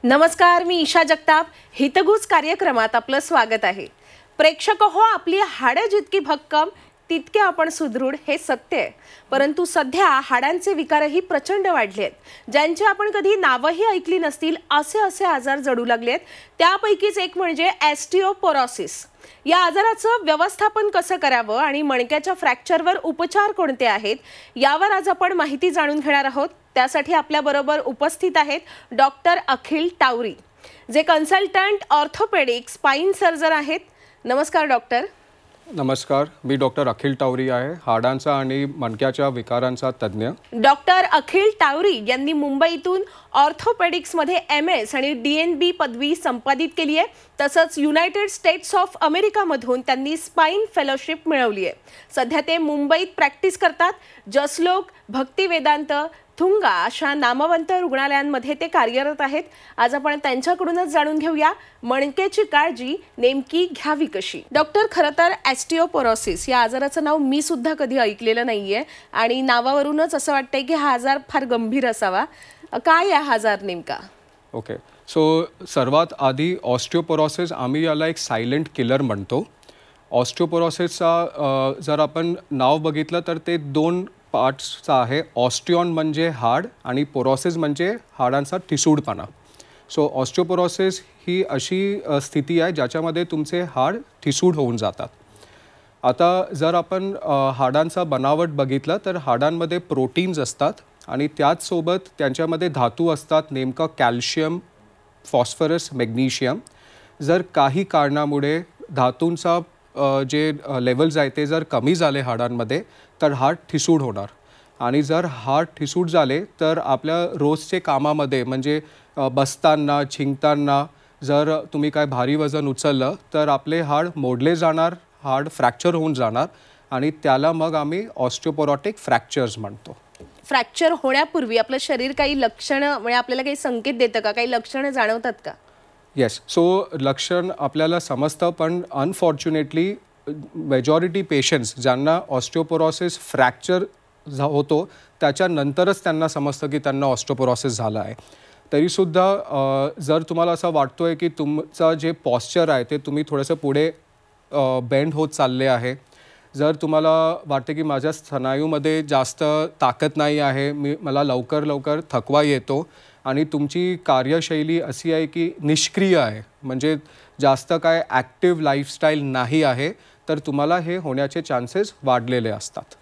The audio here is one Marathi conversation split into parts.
नमस्कार, मी ईशा जगताप. हितगुज कार्यक्रमात आपलं स्वागत आहे. प्रेक्षक हो, आपली हाडं जितकी भक्कम तितके आपण सुदृढ, हे सत्य आहे. परंतु सध्या हाडांचे विकारही प्रचंड वाढले आहेत. ज्यांची आपण कधी नावही ऐकली नसतील असे आजार जडू लागलेत. त्यापैकीच एक म्हणजे ऑस्टिओपोरोसिस. या आजाराचं व्यवस्थापन कसं करावं आणि मणक्याच्या फ्रॅक्चरवर उपचार कोणते आहेत, यावर आज आपण माहिती जाणून घेणार आहोत. त्यासाठी आपल्याबरोबर उपस्थित आहेत डॉक्टर अखिल टावरी, जे कन्सल्टंट ऑर्थोपेडिक स्पाइन सर्जन आहेत. नमस्कार डॉक्टर. नमस्कार, मी डॉक्टर अखिल टावरी आहे, हाडांचा आणि मणक्याच्या विकारांचा तज्ञ. डॉक्टर अखिल टावरी यांनी मुंबईतून ऑर्थोपेडिक्समध्ये MS आणि DNB पदवी संपादित केली आहे. तसंच युनायटेड स्टेट्स ऑफ अमेरिकामधून त्यांनी स्पाइन फेलोशिप मिळवली आहे. सध्या ते मुंबईत प्रॅक्टिस करतात. जसलोक, भक्तिवेदांत, थुंगा अशा नामवंत रुग्णालयांमध्ये ते कार्यरत आहेत. आज आपण त्यांच्याकडूनच जाणून घेऊया मणक्याची काळजी नेमकी घ्यावी कशी. डॉक्टर, खरं तर ऑस्टिओपोरोसिस या आजाराचं नाव मी सुद्धा कधी ऐकलेलं नाहीये आणि नावावरूनच असं वाटतंय की हा आजार फार गंभीर असावा. काय आहे हा आजार नेमका? ओके, सो सर्वात आधी ऑस्टिओपोरोसिस आम्ही याला एक सायलेंट किलर म्हणतो. ऑस्टिओपोरोसिसचा जर आपण नाव बघितलं तर ते दोन पार्ट्सचा आहे. ऑस्टिओन म्हणजे हाड आणि पोरोसिस म्हणजे हाडांचा ठिसूळपणा. सो ऑस्टिओपोरोसिस ही अशी स्थिती आहे ज्याच्यामध्ये तुमचे हाड ठिसूळ होऊन जातात. आता जर आपण हाडांचा बनावट बघितलं तर हाडांमध्ये प्रोटीन्स असतात आणि त्याचसोबत त्यांच्यामध्ये धातू असतात, नेमकं कॅल्शियम, फॉस्फरस, मॅग्नेशियम. जर काही कारणामुळे धातूंचा जे लेवल्स आहे ते जर कमी झाले हाडांमध्ये तर हाड ठिसूळ होणार. आणि जर हाड ठिसूळ झाले तर आपल्या रोजचे कामामध्ये म्हणजे बसताना, छिंकताना जर तुम्ही काय भारी वजन उचललं तर आपले हाड मोडले जाणार, हाड फ्रॅक्चर होऊन जाणार आणि त्याला मग आम्ही ऑस्टिओपोरोटिक फ्रॅक्चर्स म्हणतो. फ्रॅक्चर होण्यापूर्वी आपलं शरीर काही लक्षणं म्हणजे आपल्याला काही संकेत देतं का? काही लक्षणं जाणवतात का? येस, सो लक्षण आपल्याला समजतं, पण अनफॉर्च्युनेटली मेजॉरिटी पेशंट्स ज्यांना ऑस्टिओपोरोसिस फ्रॅक्चर होतो त्याच्यानंतरच त्यांना समजतं की त्यांना ऑस्टिओपोरोसिस झाला आहे. तरीसुद्धा जर तुम्हाला असं वाटतो आहे की तुमचं जे पॉस्चर आहे ते तुम्ही थोडंसं पुढे बेंड होत चालले आहे, जर तुम्हाला वाटते की माझ्या स्नायूमध्ये जास्त ताकद नाही आहे, मला लवकर थकवा येतो आणि तुमची कार्यशैली अशी आहे की निष्क्रिय आहे, म्हणजे जास्त काय ॲक्टिव्ह लाईफस्टाईल नाही आहे, तर तुम्हाला हे होण्याचे चान्सेस वाढलेले असतात.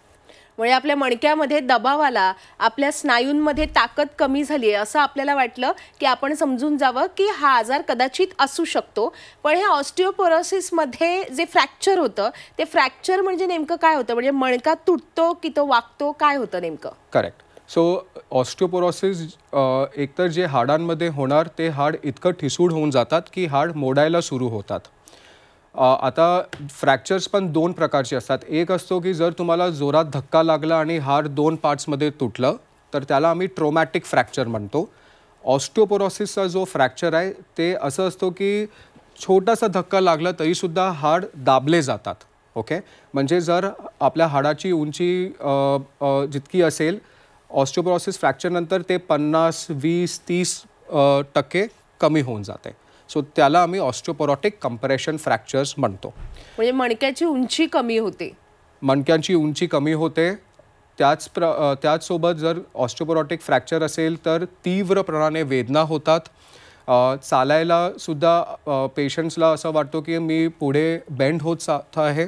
म्हणजे आपल्या मणक्यामध्ये दबाव आला, आपल्या स्नायूंमध्ये ताकद कमी झाली आहे असं आपल्याला वाटलं की आपण समजून जावं की हा आजार कदाचित असू शकतो. पण हे ऑस्टिओपोरोसिसमध्ये जे फ्रॅक्चर होतं ते फ्रॅक्चर म्हणजे नेमकं काय होतं? म्हणजे मणका तुटतो की तो वाकतो, काय होतं नेमकं? करेक्ट. सो ऑस्टिओपोरोसिस एकतर जे हाडांमध्ये होणार ते हाड इतकं ठिसूळ होऊन जातात की हाड मोडायला सुरू होतात. आता फ्रॅक्चर्स पण दोन प्रकारचे असतात. एक असतो की जर तुम्हाला जोरात धक्का लागला आणि हाड दोन पार्ट्समध्ये तुटलं तर त्याला आम्ही ट्रॉमॅटिक फ्रॅक्चर म्हणतो. ऑस्टिओपोरोसिसचा जो फ्रॅक्चर आहे ते असं असतो की छोटासा धक्का लागला तरीसुद्धा हाड दाबले जातात. ओके, म्हणजे जर आपल्या हाडाची उंची जितकी असेल, ऑस्टिओपोरोसिस फ्रॅक्चरनंतर ते 50, 20, 30% कमी होऊन जाते. सो त्याला आम्ही ऑस्टिओपोरोटिक कंप्रेशन फ्रॅक्चर्स म्हणतो. म्हणजे मणक्याची उंची कमी होते. मणक्यांची उंची कमी होते. त्याचसोबत जर ऑस्टिओपोरोटिक फ्रॅक्चर असेल तर तीव्रपणाने वेदना होतात. चालायला सुद्धा पेशंट्सला असं वाटतो की मी पुढे बेंड होत जात आहे.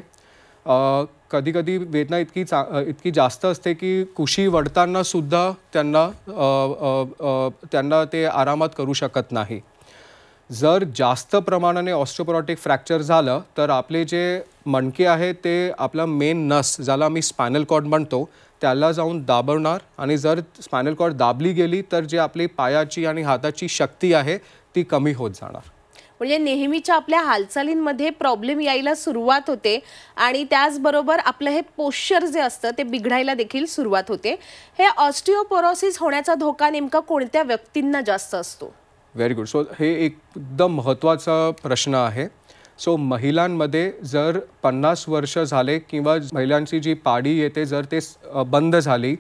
कधी वेदना इतकी जास्त असते की कुशी वडताना सुद्धा त्यांना ते आरामात करू शकत नाही. जर जास्त प्रमाणाने ऑस्टिओपोरोटिक फ्रॅक्चर झालं तर आपले जे मणके आहे ते आपला मेन नस, ज्याला आम्ही स्पायनल कॉर्ड म्हणतो, त्याला जाऊन दाबवणार आणि जर स्पायनल कॉर्ड दाबली गेली तर जे आपली पायाची आणि हाताची शक्ती आहे ती कमी होत जाणार. म्हणजे नेहमीच्या आपल्या हालचालींमध्ये प्रॉब्लेम यायला सुरुवात होते आणि त्याचबरोबर आपलं हे पोश्चर जे असतं ते बिघडायला देखील सुरुवात होते. हे ऑस्टिओपोरोसिस होण्याचा धोका नेमका कोणत्या व्यक्तींना जास्त असतो? Very good. सो हे एकदम महत्त्वाचा प्रश्न आहे. सो महिलांमध्ये जर 50 वर्ष झाले किंवा महिलांची जी पाडी येते जर ते बंद झाली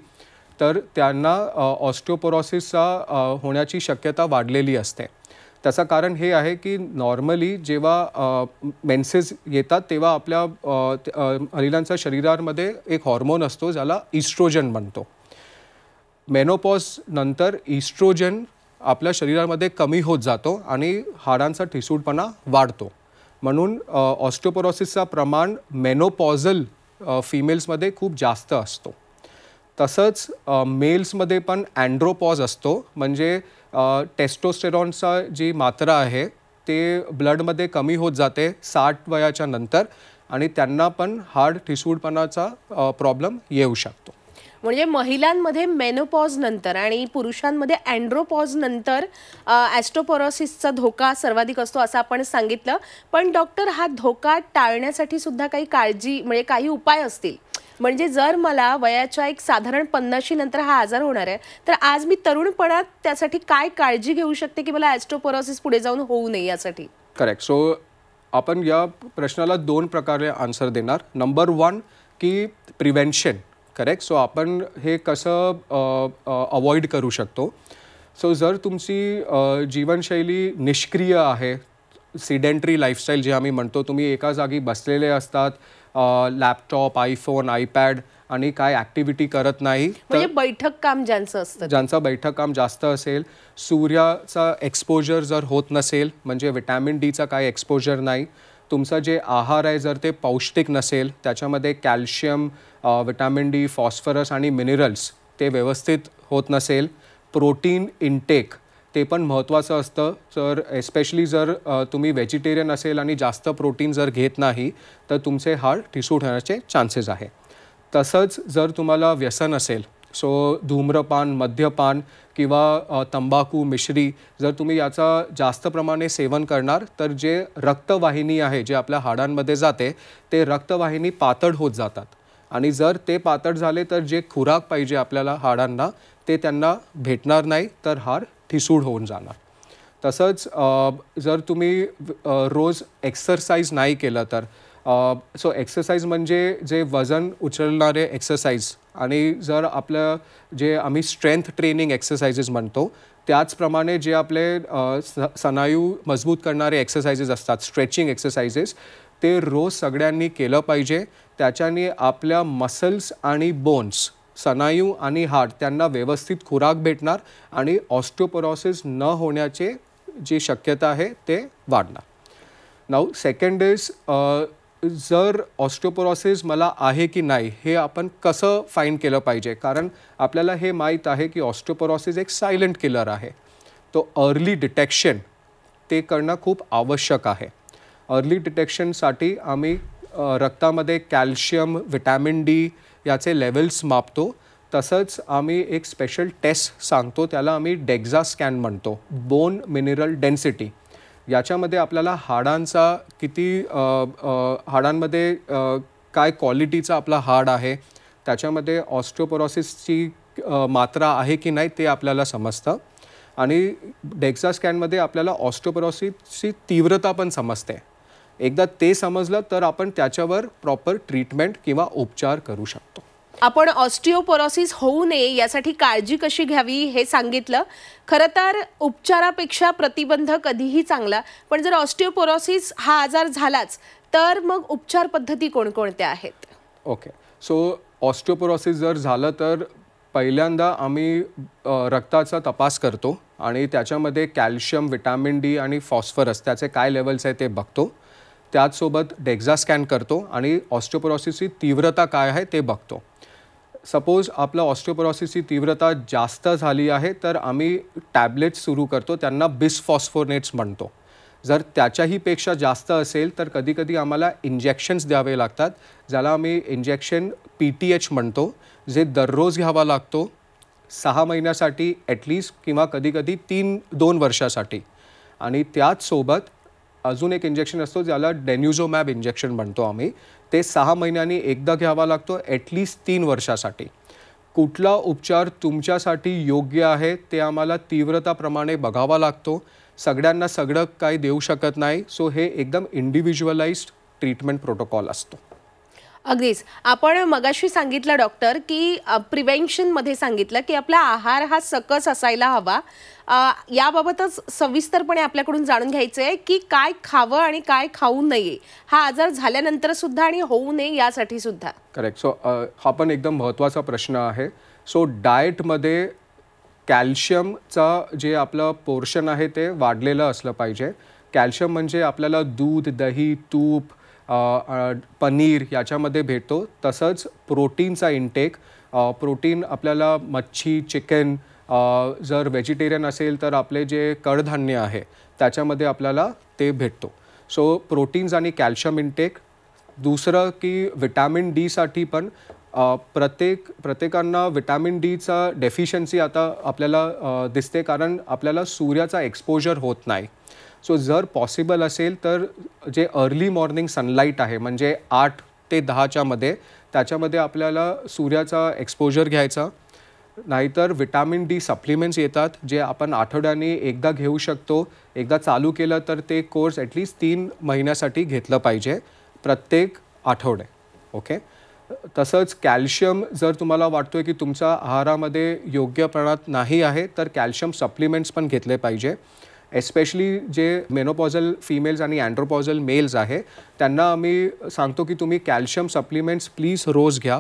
तर त्यांना ऑस्टिओपोरोसिसचा होण्याची शक्यता वाढलेली असते. त्याचं कारण हे आहे की नॉर्मली जेव्हा मेन्सेस येतात तेव्हा आपल्या महिलांच्या शरीरामध्ये एक हॉर्मोन असतो ज्याला इस्ट्रोजन म्हणतो. मेनोपॉज नंतर इस्ट्रोजन आपल्या शरीरामध्ये कमी होत जातो आणि हाडांचा ठिसूळपणा वाढतो. म्हणून ऑस्टिओपोरोसिसचा प्रमाण मेनोपॉझल फिमेल्समध्ये खूप जास्त असतो. तसंच मेल्समध्ये पण अँड्रोपॉज असतो, म्हणजे टेस्टोस्टेरॉनचा जी मात्रा आहे ते ब्लडमध्ये कमी होत जाते 60 वयाच्या नंतर आणि त्यांना पण हाड ठिसूळपणाचा प्रॉब्लेम येऊ शकतो. म्हणजे महिलांमध्ये मेनोपॉज नंतर आणि पुरुषांमध्ये अँड्रोपॉज नंतर ऑस्टिओपोरोसिसचा धोका सर्वाधिक असतो असं आपण सांगितलं. पण डॉक्टर, हा धोका टाळण्यासाठी सुद्धा काही काळजी म्हणजे काही उपाय असतील? म्हणजे जर मला वयाच्या एक साधारण 50 नंतर हा आजार होणार आहे, तर आज मी तरुणपणात त्यासाठी काय काळजी घेऊ शकते की मला ऑस्टिओपोरोसिस पुढे जाऊन होऊ नये यासाठी? करेक्ट. सो आपण या प्रश्नाला 2 प्रकारे आन्सर देणार. नंबर 1 की प्रिव्हेन्शन. करेक्ट. सो आपण हे कसं अवॉइड करू शकतो. सो जर तुमची जीवनशैली निष्क्रिय आहे, सिडेंटरी लाईफस्टाईल जे आम्ही म्हणतो, तुम्ही एका जागी बसलेले असतात, लॅपटॉप, आयफोन, आयपॅड आणि काय ॲक्टिव्हिटी करत नाही, म्हणजे बैठक काम ज्यांचं असतं, ज्यांचं बैठक काम जास्त असेल, सूर्याचा एक्सपोजर जर होत नसेल, म्हणजे विटॅमिन डीचा काय एक्सपोजर नाही, तुमचं जे आहार आहे जर ते पौष्टिक नसेल, त्याच्यामध्ये कॅल्शियम, विटॅमिन डी, फॉस्फरस आणि मिनरल्स ते व्यवस्थित होत नसेल, प्रोटीन इनटेक ते पण महत्त्वाचं असतं. तर एस्पेशली जर तुम्ही व्हेजिटेरियन असेल आणि जास्त प्रोटीन जर घेत नाही तर तुमचे हाड ठिसूळ होण्याचे चान्सेस आहे. तसंच जर तुम्हाला व्यसन असेल, सो धूम्रपान, मद्यपान किंवा तंबाखू, मिश्री जर तुम्ही याचा जास्त प्रमाणे सेवन करणार तर जे रक्तवाहिनी आहे जे आपल्या हाडांमध्ये जाते ते रक्तवाहिनी पातळ होत जातात आणि जर ते पातळ झाले तर जे खुराक पाहिजे आपल्याला हाडांना ते त्यांना भेटणार नाही, तर हाड ठिसूळ होऊन जाणार. तसंच जर तुम्ही रोज एक्सरसाइज नाही केलं तर सो एक्सरसाइज म्हणजे जे वजन उचलणारे एक्सरसाइज आणि जर आपलं जे आम्ही स्ट्रेंथ ट्रेनिंग एक्सरसाइजेस म्हणतो त्याचप्रमाणे जे आपले स्नायू मजबूत करणारे एक्सरसाइजेस असतात, स्ट्रेचिंग एक्सरसाइजेस, ते रोज सगळ्यांनी केलं पाहिजे. त्याच्याने आपल्या मसल्स आणि बोन्स, स्नायू आणि हाड त्यांना व्यवस्थित खुराक भेटणार आणि ऑस्टिओपोरोसिस न होण्याचे जी शक्यता आहे ते वाढणार. नाऊ सेकंड इज जर ऑस्टिओपोरोसिस मला आहे की नाही हे आपण कसं फाईंड केलं पाहिजे, कारण आपल्याला हे माहीत आहे की ऑस्टिओपोरोसिस एक सायलेंट किलर आहे. तो अर्ली डिटेक्शन ते करणं खूप आवश्यक आहे. अर्ली डिटेक्शनसाठी आम्ही रक्तामध्ये कॅल्शियम, विटॅमिन डी याचे लेवल्स मापतो. तसंच आम्ही एक स्पेशल टेस्ट सांगतो, त्याला आम्ही डेक्झा स्कॅन म्हणतो, बोन मिनरल डेन्सिटी. याच्यामध्ये आपल्याला हाडांचा किती हाडांमध्ये काय क्वालिटीचा आपला हाड आहे, त्याच्यामध्ये ऑस्टिओपोरोसिसची मात्रा आहे की नाही ते आपल्याला समजतं. आणि डेक्झा स्कॅनमध्ये आपल्याला ऑस्टिओपोरोसिसची तीव्रता पण समजते. एकदा ते समजलं तर आपण त्याच्यावर प्रॉपर ट्रीटमेंट किंवा उपचार करू शकतो. आपण ऑस्टिओपोरोसिस होऊ नये यासाठी काळजी कशी घ्यावी हे सांगितलं. खरं तर उपचारापेक्षा प्रतिबंध कधीही चांगला. पण जर ऑस्टिओपोरोसिस हा आजार झालाच तर मग उपचार पद्धती कोणकोणत्या आहेत? ओके. सो ऑस्टिओपोरोसिस जर झालं तर पहिल्यांदा आम्ही रक्ताचा तपास करतो आणि त्याच्यामध्ये कॅल्शियम, विटॅमिन डी आणि फॉस्फरस त्याचे काय लेवल्स आहे ते बघतो. त्याचसोबत डेक्झा स्कॅन करतो आणि ऑस्टिओपोरोसिसची तीव्रता काय आहे ते बघतो. सपोज आपलं ऑस्टिओपोरोसिसची तीव्रता जास्त झाली आहे तर आम्ही टॅबलेट्स सुरू करतो, त्यांना बिसफॉस्फोनेट्स म्हणतो. जर त्याच्याही पेक्षा जास्त असेल तर कधीकधी आम्हाला इंजेक्शन्स द्यावे लागतात, ज्याला आम्ही इंजेक्शन PTH म्हणतो, जे दररोज घ्यावा लागतो 6 महिन्यासाठी ॲटलिस्ट किंवा कधीकधी 2 वर्षासाठी. आणि त्याचसोबत अजून एक इंजेक्शन असतो ज्याला डेन्युझोमॅब इंजेक्शन म्हणतो आम्ही, ते 6 महिन्यांनी एकदा घ्यावा लागतो ॲटलिस्ट 3 वर्षासाठी. कुठला उपचार तुमच्यासाठी योग्य आहे ते आम्हाला तीव्रताप्रमाणे बघावा लागतो. सगळ्यांना सगळं काही देऊ शकत नाही. सो हे एकदम इंडिव्हिज्युअलाइज्ड ट्रीटमेंट प्रोटोकॉल असतो. अगदीच. आपण मगाशी सांगितलं डॉक्टर की प्रिव्हेन्शनमध्ये सांगितलं की आपला आहार हा सकस असायला हवा. याबाबतच सविस्तरपणे आपल्याकडून जाणून घ्यायचं आहे की काय खावं आणि काय खाऊ नये, हा आजार झाल्यानंतर सुद्धा आणि होऊ नये यासाठी सुद्धा. करेक्ट. सो हा पण एकदम महत्त्वाचा प्रश्न आहे. सो डाएटमध्ये कॅल्शियमचा जे आपलं पोर्शन आहे ते वाढलेलं असलं पाहिजे. कॅल्शियम म्हणजे आपल्याला दूध, दही, तूप, पनीर याच्यामध्ये भेटतो. तसंच प्रोटीनचा इंटेक, प्रोटीन आपल्याला मच्छी, चिकन, जर व्हेजिटेरियन असेल तर आपले जे कडधान्य आहे त्याच्यामध्ये आपल्याला ते भेटतो. सो प्रोटीन्स आणि कॅल्शियम इंटेक. दुसरं की विटॅमिन डीसाठी पण प्रत्येकांना विटॅमिन डीचा डेफिशियन्सी आता आपल्याला दिसते, कारण आपल्याला सूर्याचा एक्सपोजर होत नाही. सो जर पॉसिबल असेल तर जे अर्ली मॉर्निंग सनलाईट आहे म्हणजे 8 ते 10च्या मध्ये, त्याच्यामध्ये आपल्याला सूर्याचा एक्सपोजर घ्यायचा. नाहीतर विटॅमिन डी सप्लिमेंट्स येतात जे आपण आठवड्याने एकदा घेऊ शकतो. एकदा चालू केलं तर ते कोर्स ॲटलिस्ट 3 महिन्यासाठी घेतलं पाहिजे प्रत्येक आठवडे. ओके. तसंच कॅल्शियम जर तुम्हाला वाटतोय की तुमच्या आहारामध्ये योग्य प्रमाणात नाही आहे तर कॅल्शियम सप्लिमेंट्स पण घेतले पाहिजे. एस्पेशली जे मेनोपॉझल फिमेल्स आणि अँड्रोपॉझल मेल्स आहे त्यांना आम्ही सांगतो की तुम्ही कॅल्शियम सप्लिमेंट्स प्लीज रोज घ्या.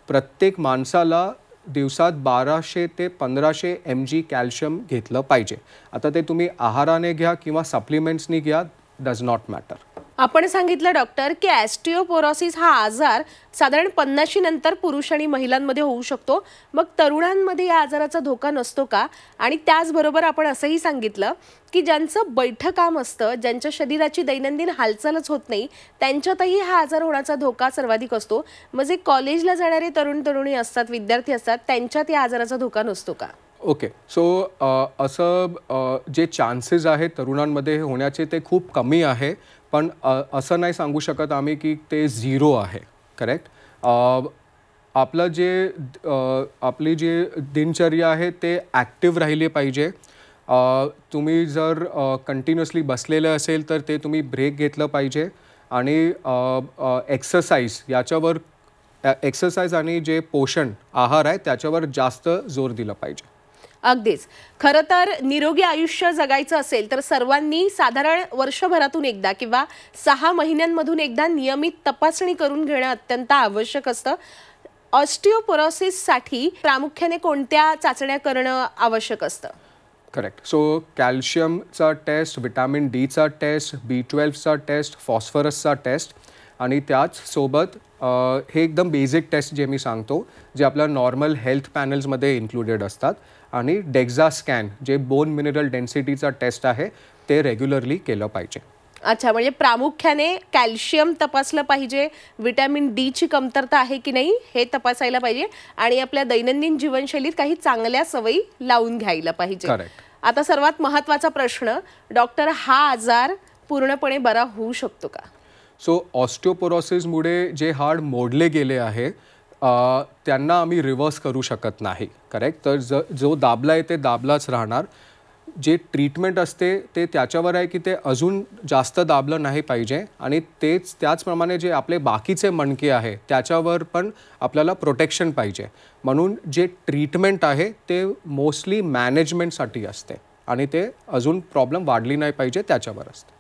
प्रत्येक माणसाला दिवसात 1200 ते 1500 mg कॅल्शियम घेतलं पाहिजे. आता ते तुम्ही आहाराने घ्या किंवा सप्लिमेंट्सनी घ्या, डज नॉट मॅटर. आपण सांगितलं डॉक्टर की ऑस्टिओपोरोसिस हा आजार साधारण 50 नंतर पुरुष आणि महिलांमध्ये होऊ शकतो. मग तरुणांमध्ये या आजाराचा धोका नसतो का? आणि त्याचबरोबर आपण असंही सांगितलं की ज्यांचं बैठं काम असतं, ज्यांच्या शरीराची दैनंदिन हालचालच होत नाही, त्यांच्यातही हा आजार होण्याचा धोका सर्वाधिक असतो. मग जे कॉलेजला जाणारे तरुण तरुणी असतात, विद्यार्थी असतात, त्यांच्यात या आजाराचा धोका नसतो का? ओके. सो असं जे चान्सेस आहेत तरुणांमध्ये होण्याचे ते खूप कमी आहे, पण असं नाही सांगू शकत आम्ही की ते 0 आहे. करेक्ट. आपली जी दिनचर्या आहे ते ॲक्टिव्ह राहिली पाहिजे. तुम्ही जर कंटिन्युअसली बसलेले असेल तर ते तुम्ही ब्रेक घेतलं पाहिजे. आणि एक्सरसाइज आणि जे पोषण आहार आहे त्याच्यावर जास्त जोर दिला पाहिजे. अगदीच. खरं तर निरोगी आयुष्य जगायचं असेल तर सर्वांनी साधारण वर्षभरातून एकदा किंवा 6 महिन्यांमधून एकदा नियमित तपासणी करून घेणं अत्यंत आवश्यक असतं. ऑस्टिओपोरोसिससाठी प्रामुख्याने कोणत्या चाचण्या करणं आवश्यक असतं? करेक्ट. सो कॅल्शियमचा टेस्ट, विटॅमिन डीचा टेस्ट, B12चा टेस्ट, फॉस्फरसचा टेस्ट आणि त्याचसोबत हे एकदम बेसिक टेस्ट जे मी सांगतो जे आपल्या नॉर्मल हेल्थ पॅनल्समध्ये इन्क्लुडेड असतात. आणि डेक्झा स्कॅन जे बोन मिनरल डेन्सिटीचा टेस्ट आहे ते रेग्युलरली केलं पाहिजे. अच्छा, म्हणजे प्रामुख्याने कॅल्शियम तपासलं पाहिजे, विटॅमिन डीची कमतरता आहे की नाही हे तपासायला पाहिजे आणि आपल्या दैनंदिन जीवनशैलीत काही चांगल्या सवयी लावून घ्यायला पाहिजे. करेक्ट. आता सर्वात महत्त्वाचा प्रश्न डॉक्टर, हा आजार पूर्णपणे बरा होऊ शकतो का? सो ऑस्टिओपोरोसिसमुळे जे हाड मोडले गेले आहे त्यांना आम्ही रिव्हर्स करू शकत नाही. करेक्ट. तर जो दाबला आहे ते दाबलाच राहणार. जे ट्रीटमेंट असते ते त्याच्यावर आहे की ते अजून जास्त दाबलं नाही पाहिजे. आणि त्याचप्रमाणे जे आपले बाकीचे मणके आहे त्याच्यावर पण आपल्याला प्रोटेक्शन पाहिजे. म्हणून जे ट्रीटमेंट आहे ते मोस्टली मॅनेजमेंटसाठी असते आणि ते अजून प्रॉब्लेम वाढली नाही पाहिजे त्याच्यावर असते.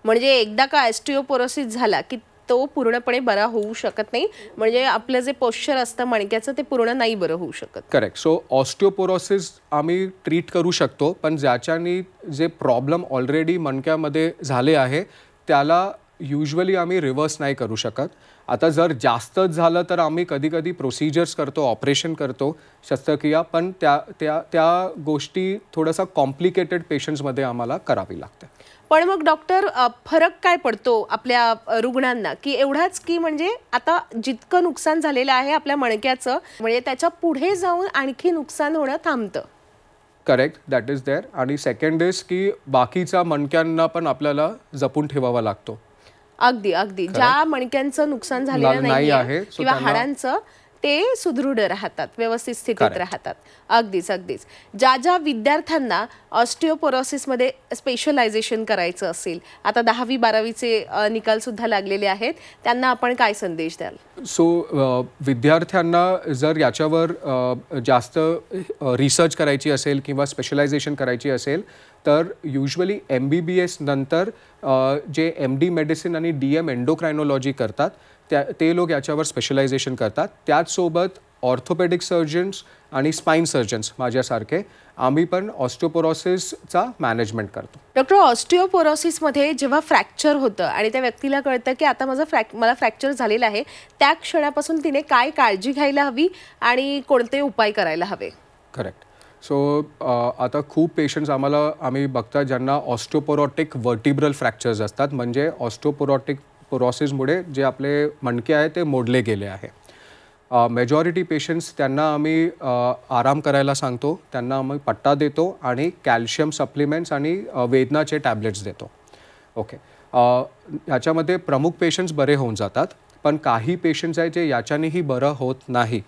म्हणजे एकदा का ऑस्टिओपोरोसिस झाला की तो पूर्णपणे बरा होऊ शकत नाही, म्हणजे आपलं जे पोश्चर असतं मणक्याचं ते पूर्ण नाही बरं होऊ शकत. करेक्ट. सो ऑस्टिओपोरोसिस आम्ही ट्रीट करू शकतो, पण ज्याच्यानी जे प्रॉब्लेम ऑलरेडी मणक्यामध्ये झाले आहे त्याला युजली आम्ही रिव्हर्स नाही करू शकत. आता जर जास्तच झालं तर आम्ही कधी कधी प्रोसिजर्स करतो, ऑपरेशन करतो, शस्त्रक्रिया, पण त्या गोष्टी थोडासा कॉम्प्लिकेटेड पेशंट्समध्ये आम्हाला करावी लागते. पण मग डॉक्टर, फरक काय पडतो आपल्या रुग्णांना की एवढाच की म्हणजे आता जितकं नुकसान झालेलं आहे आपल्या मणक्याचं, म्हणजे त्याच्या पुढे जाऊन आणखी नुकसान होणं थांबतं? करेक्ट. That is there. आणि सेकंड इज की बाकीच्या मणक्यांना पण आपल्याला जपून ठेवावा लागतो. अगदी अगदी. ज्या मणक्यांचं नुकसान झालेलं नाही आहे किंवा हाडांचं, ते सुदृढ राहतात, व्यवस्थित स्थितीत राहतात. अगदीच. ज्या विद्यार्थ्यांना ऑस्टिओपोरोसिसमध्ये स्पेशलायझेशन करायचं असेल, आता 10वी-12वीचे निकाल सुद्धा लागलेले आहेत, त्यांना आपण काय संदेश द्याल? विद्यार्थ्यांना जर याच्यावर जास्त रिसर्च करायची असेल किंवा स्पेशलायझेशन करायची असेल तर युजली MBBS नंतर जे MD मेडिसिन आणि DM एंडोक्रायनॉलॉजी करतात ते लोक याच्यावर स्पेशलायझेशन करतात. त्याचसोबत ऑर्थोपेडिक सर्जन्स आणि स्पाईन सर्जन्स माझ्यासारखे आम्ही पण ऑस्टिओपोरोसिसचा मॅनेजमेंट करतो. डॉक्टर, ऑस्टिओपोरोसिसमध्ये जेव्हा फ्रॅक्चर होतं आणि त्या व्यक्तीला कळतं की आता मला फ्रॅक्चर झालेलं आहे, त्या क्षणापासून तिने काय काळजी घ्यायला हवी आणि कोणते उपाय करायला हवे? करेक्ट. आता खूप पेशंट्स आम्ही बघतात ज्यांना ऑस्टिओपोरोटिक वर्टिब्रल फ्रॅक्चर्स असतात, म्हणजे ऑस्टिओपोरोसिसमुळे जे आपले मणके आहे ते मोडले गेले आहे. मेजॉरिटी पेशंट्स त्यांना आम्ही आराम करायला सांगतो, त्यांना आम्ही पट्टा देतो आणि कॅल्शियम सप्लिमेंट्स आणि वेदनाचे टॅबलेट्स देतो. ओके. याच्यामध्ये प्रमुख पेशंट्स बरे होऊन जातात, पण काही पेशंट्स आहेत जे याच्यानेही बरं होत नाही.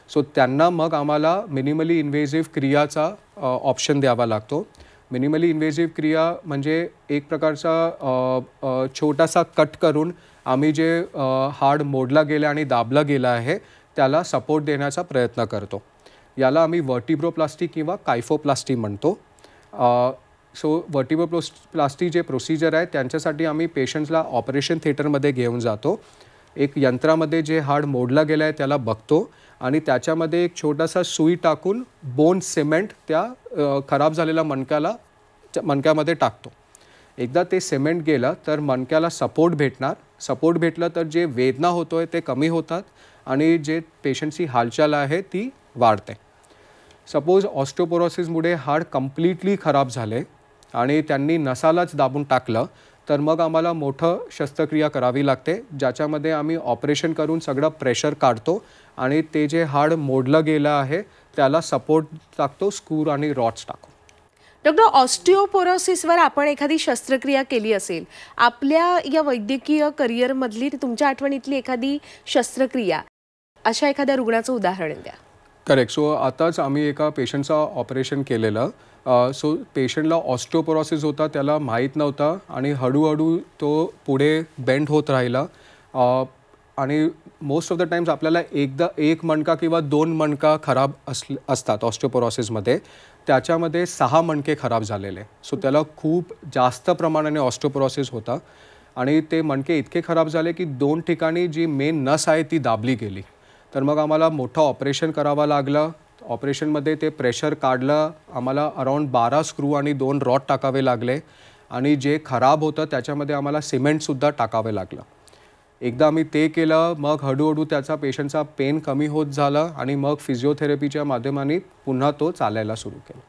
सो त्यांना मग आम्हाला मिनिमली इन्व्हेजिव्ह क्रियाचा ऑप्शन द्यावा लागतो. मिनिमली इन्व्हेजिव्ह क्रिया म्हणजे एक प्रकारचा छोटासा कट करून आम्ही जे हाड मोडला गेला आणि दाबला गेला आहे त्याला सपोर्ट देण्याचा प्रयत्न करतो. याला आम्ही वर्टिब्रोप्लास्टी किंवा कायफोप्लास्टी म्हणतो. वर्टिब्रोप्लास्टी जे प्रोसिजर आहे त्यांच्यासाठी आम्ही पेशंट्सला ऑपरेशन थिएटरमध्ये घेऊन जातो. एक यंत्रामध्ये जे हाड मोडला गेलं आहे त्याला बघतो आणि त्याच्यामध्ये एक छोटासा सुई टाकून बोन सिमेंट त्या खराब झालेल्या मणक्यामध्ये टाकतो. एकदा ते सिमेंट गेलं तर मणक्याला सपोर्ट भेटणार. सपोर्ट भेटलं तर जे वेदना होतोय ते कमी होतात आणि जे पेशंटची हालचाल आहे ती वाढते. सपोज ऑस्टिओपोरोसिसमुळे हाड कम्प्लिटली खराब झाले आणि त्यांनी नसालाच दाबून टाकलं तर मग आम्हाला मोठं शस्त्रक्रिया करावी लागते, ज्याच्यामध्ये आम्ही ऑपरेशन करून सगळं प्रेशर काढतो आणि ते जे हाड मोडलं गेलं आहे त्याला सपोर्ट टाकतो, स्क्रू आणि रॉड्स टाकतो. डॉक्टर, ऑस्टिओपोरोसिसवर आपण एखादी शस्त्रक्रिया केली असेल, आपल्या या वैद्यकीय करिअरमधली तुमच्या आठवणीतली एखादी शस्त्रक्रिया, अशा एखाद्या रुग्णाचं उदाहरण द्या. करेक्ट. आताच आम्ही एका पेशंटचं ऑपरेशन केलेलं. पेशंटला ऑस्टिओपोरोसिस होता, त्याला माहीत नव्हता आणि हळूहळू तो पुढे बेंड होत राहिला आणि मोस्ट ऑफ द टाइम्स आपल्याला एकदा एक मणका किंवा 2 मणका खराब असतात ऑस्टिओपोरोसिसमध्ये. त्याच्यामध्ये 6 मणके खराब झालेले. त्याला खूप जास्त प्रमाणाने ऑस्टिओपोरोसिस होता आणि ते मणके इतके खराब झाले की 2 ठिकाणी जी मेन नस आहे ती दाबली गेली. तर मग आम्हाला मोठं ऑपरेशन करावं लागलं. ऑपरेशनमध्ये ते प्रेशर काढलं. आम्हाला अराउंड 12 स्क्रू आणि 2 रॉड टाकावे लागले आणि जे खराब होतं त्याच्यामध्ये आम्हाला सिमेंटसुद्धा टाकावे लागलं. एकदा आम्ही ते केलं, मग हळूहळू त्याचा पेशंटचा पेन कमी होत झाला आणि मग फिजिओथेरपीच्या माध्यमाने पुन्हा तो चालायला सुरू केला.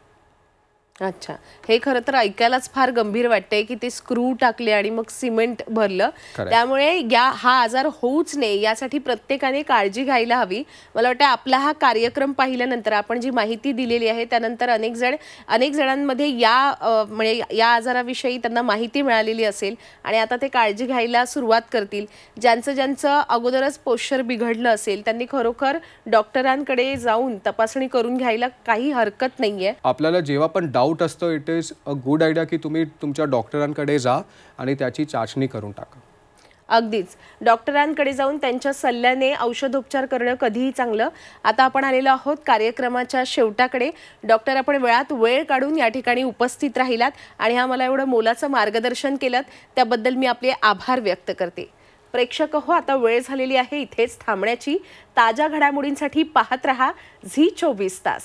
अच्छा, हे खरं तर ऐकायलाच फार गंभीर वाटतंय की ते स्क्रू टाकले आणि मग सिमेंट भरलं. त्यामुळे हा आजार होऊच नये यासाठी प्रत्येकाने काळजी घ्यायला हवी. मला वाटतं आपला हा कार्यक्रम पाहिल्यानंतर, आपण जी माहिती दिलेली आहे त्यानंतर अनेक जणांमध्ये म्हणजे या आजाराविषयी त्यांना माहिती मिळालेली असेल आणि आता ते काळजी घ्यायला सुरुवात करतील. ज्यांचं अगोदरच पोश्चर बिघडलं असेल त्यांनी खरोखर डॉक्टरांकडे जाऊन तपासणी करून घ्यायला काही हरकत नाहीये. आपल्याला जेव्हा पण डाऊट असतो, it is a good idea की तुम्ही तुमच्या डॉक्टरांकडे जा आणि त्याची चाचणी करून टाका. अगदीच, डॉक्टरांकडे जाऊन त्यांच्या सल्ल्याने औषधोपचार करणं कधीही चांगलं. आता आपण आलेलो आहोत कार्यक्रमाच्या शेवटाकडे. डॉक्टर, आपण वेळात वेळ काढून या ठिकाणी उपस्थित राहिलात आणि मला एवढं मोलाचं मार्गदर्शन केलं त्याबद्दल मी आपले आभार व्यक्त करते. प्रेक्षक हो, आता वेळ झालेली आहे इथेच थांबण्याची. ताज्या घडामोडींसाठी पाहत रहा झी 24 तास.